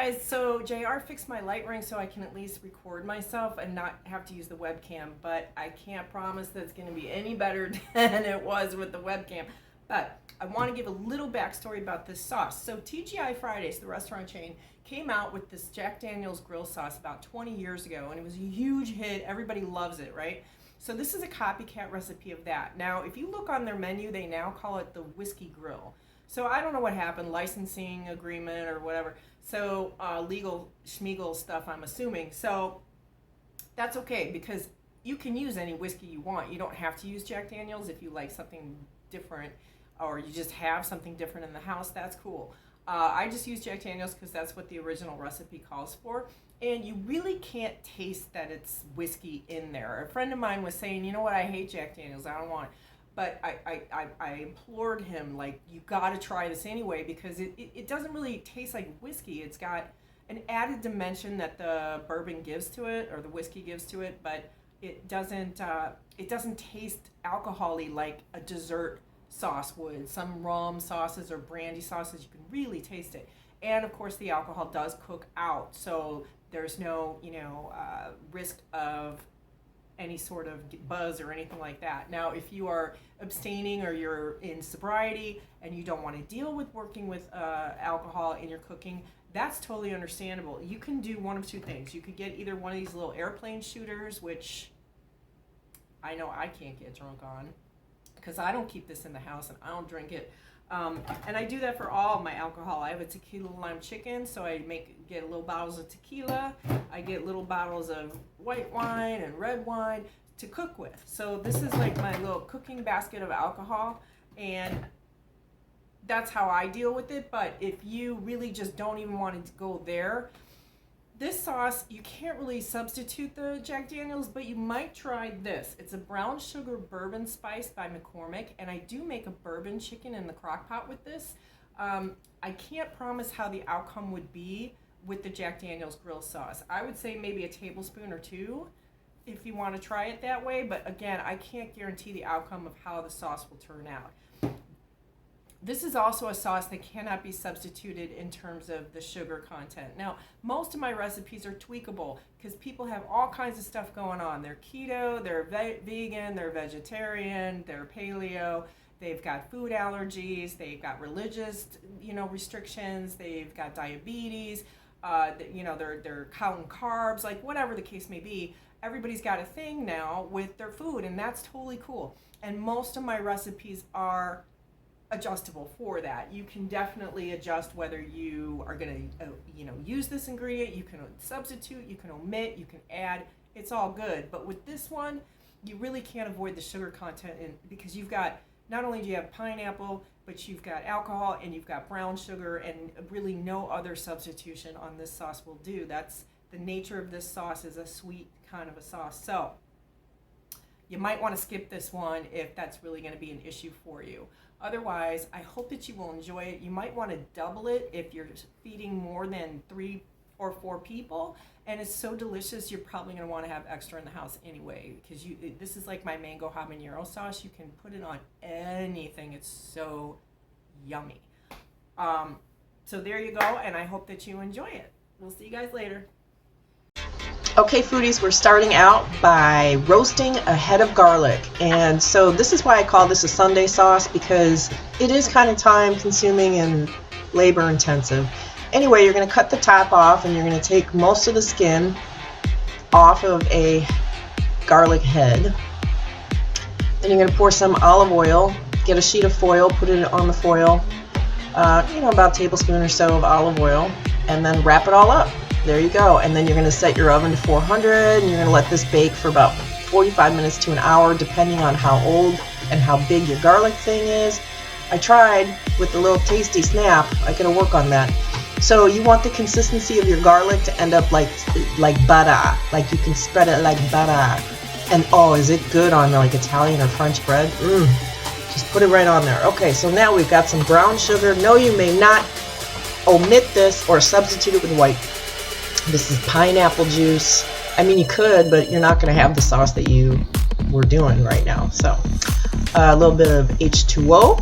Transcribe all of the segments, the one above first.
guys, so JR fixed my light ring so I can at least record myself and not have to use the webcam, but I can't promise that it's going to be any better than it was with the webcam. But I want to give a little backstory about this sauce. So TGIFriday, the restaurant chain, came out with this Jack Daniel's grill sauce about 20 years ago, and it was a huge hit. Everybody loves it, right? So this is a copycat recipe of that. Now, if you look on their menu, they now call it the Whiskey Grill. So I don't know what happened, licensing agreement or whatever. So legal schmeagle stuff, I'm assuming. So that's okay, because you can use any whiskey you want. You don't have to use Jack Daniel's if you like something different, or you just have something different in the house. That's cool. I just use Jack Daniel's because that's what the original recipe calls for. And you really can't taste that it's whiskey in there. A friend of mine was saying, you know what, I hate Jack Daniel's, I don't want it. But I implored him, like, you got to try this anyway, because it doesn't really taste like whiskey. It's got an added dimension that the bourbon gives to it, or the whiskey gives to it, but it doesn't taste alcohol-y like a dessert sauce would. Some rum sauces or brandy sauces, you can really taste it. And of course the alcohol does cook out, so there's no risk of any sort of buzz or anything like that. Now, if you are abstaining or you're in sobriety and you don't want to deal with working with alcohol in your cooking, that's totally understandable. You can do one of two things. You could get either one of these little airplane shooters, which I know I can't get drunk on because I don't keep this in the house and I don't drink it. And I do that for all of my alcohol. I have a tequila lime chicken, so I get little bottles of tequila. I get little bottles of white wine and red wine to cook with. So this is like my little cooking basket of alcohol, and that's how I deal with it. But if you really just don't even want to go there, this sauce, you can't really substitute the Jack Daniel's, but you might try this. It's a brown sugar bourbon spice by McCormick, and I do make a bourbon chicken in the crock pot with this. I can't promise how the outcome would be with the Jack Daniel's grill sauce. I would say maybe a tablespoon or two if you want to try it that way, but again, I can't guarantee the outcome of how the sauce will turn out. This is also a sauce that cannot be substituted in terms of the sugar content. Now, most of my recipes are tweakable because people have all kinds of stuff going on. They're keto, they're vegan, they're vegetarian, they're paleo, they've got food allergies, they've got religious, restrictions, they've got diabetes, they're counting carbs, like whatever the case may be. Everybody's got a thing now with their food, and that's totally cool. And most of my recipes are adjustable for that. You can definitely adjust whether you are going to use this ingredient. You can substitute, you can omit, you can add. It's all good. But with this one, you really can't avoid the sugar content because you've got, not only do you have pineapple, but you've got alcohol and you've got brown sugar, and really no other substitution on this sauce will do. That's the nature of this sauce, is a sweet kind of a sauce. So you might want to skip this one if that's really going to be an issue for you. Otherwise, I hope that you will enjoy it. You might want to double it if you're feeding more than 3 or 4 people. And it's so delicious, you're probably going to want to have extra in the house anyway, because this is like my mango habanero sauce. You can put it on anything. It's so yummy. So there you go, and I hope that you enjoy it. We'll see you guys later. Okay, foodies, we're starting out by roasting a head of garlic. And so this is why I call this a Sunday sauce, because it is kind of time consuming and labor intensive. Anyway, you're going to cut the top off, and you're going to take most of the skin off of a garlic head. Then you're going to pour some olive oil, get a sheet of foil, put it on the foil, about a tablespoon or so of olive oil, and then wrap it all up. There you go. And then you're going to set your oven to 400, and you're going to let this bake for about 45 minutes to an hour, depending on how old and how big your garlic thing is. I tried with the little tasty snap. I got to work on that. So you want the consistency of your garlic to end up like butter, like you can spread it like butter. And oh, is it good on like Italian or French bread? Just put it right on there. Okay, so now we've got some brown sugar. No, you may not omit this or substitute it with white. This is pineapple juice. I mean, you could, but you're not going to have the sauce that you were doing right now. So a little bit of H2O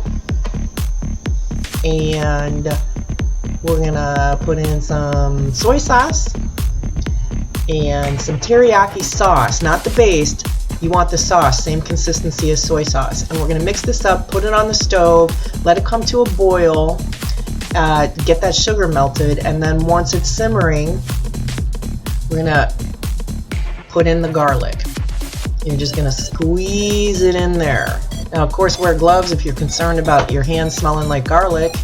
and we're gonna put in some soy sauce and some teriyaki sauce, not the baste. You want the sauce, same consistency as soy sauce. And we're gonna mix this up, put it on the stove, let it come to a boil, get that sugar melted, and then once it's simmering, we're gonna put in the garlic. You're just gonna squeeze it in there. Now, of course, wear gloves if you're concerned about your hands smelling like garlic,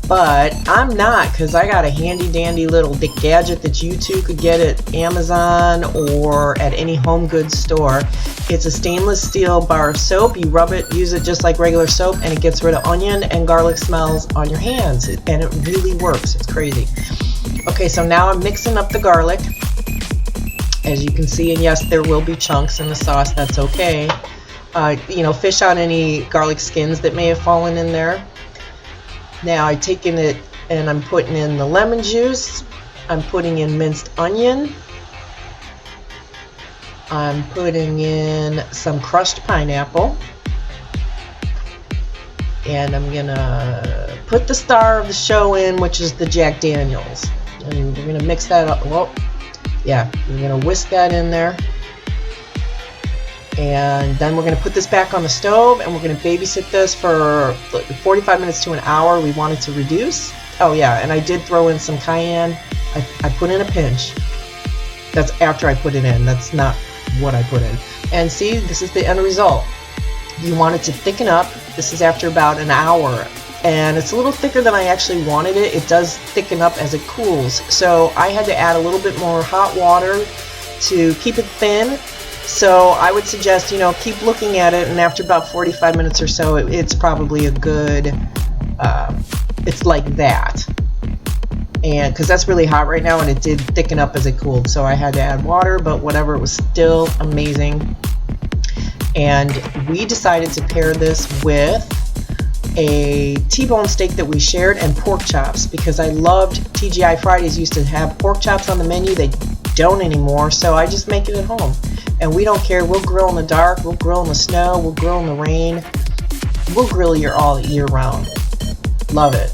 but I'm not, because I got a handy dandy little gadget that you too could get at Amazon or at any home goods store. It's a stainless steel bar of soap. You rub it, use it just like regular soap, and it gets rid of onion and garlic smells on your hands, and it really works. It's crazy. Okay, so now I'm mixing up the garlic, as you can see, and yes, there will be chunks in the sauce. That's okay. You know, fish out any garlic skins that may have fallen in there. Now I've taken it and I'm putting in the lemon juice. I'm putting in minced onion. I'm putting in some crushed pineapple. And I'm gonna put the star of the show in, which is the Jack Daniels. And we're gonna mix that up. Well, yeah, we're gonna whisk that in there. And then we're going to put this back on the stove and we're going to babysit this for 45 minutes to an hour. We want it to reduce. Oh yeah, and I did throw in some cayenne. I put in a pinch. That's after I put it in. That's not what I put in. And see, this is the end result. You want it to thicken up. This is after about an hour. And it's a little thicker than I actually wanted it. It does thicken up as it cools. So I had to add a little bit more hot water to keep it thin. So I would suggest, you know, keep looking at it, and after about 45 minutes or so, it's probably a good, it's like that. And because that's really hot right now, and it did thicken up as it cooled, so I had to add water, but whatever, it was still amazing. And we decided to pair this with a T-bone steak that we shared and pork chops, because I loved TGI Fridays used to have pork chops on the menu. They don't anymore, so I just make it at home. And we don't care. We'll grill in the dark, we'll grill in the snow, we'll grill in the rain. We'll grill you all year round. Love it.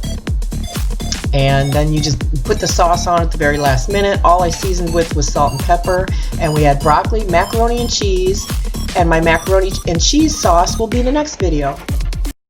And then you just put the sauce on at the very last minute. All I seasoned with was salt and pepper. And we had broccoli, macaroni and cheese. And my macaroni and cheese sauce will be in the next video.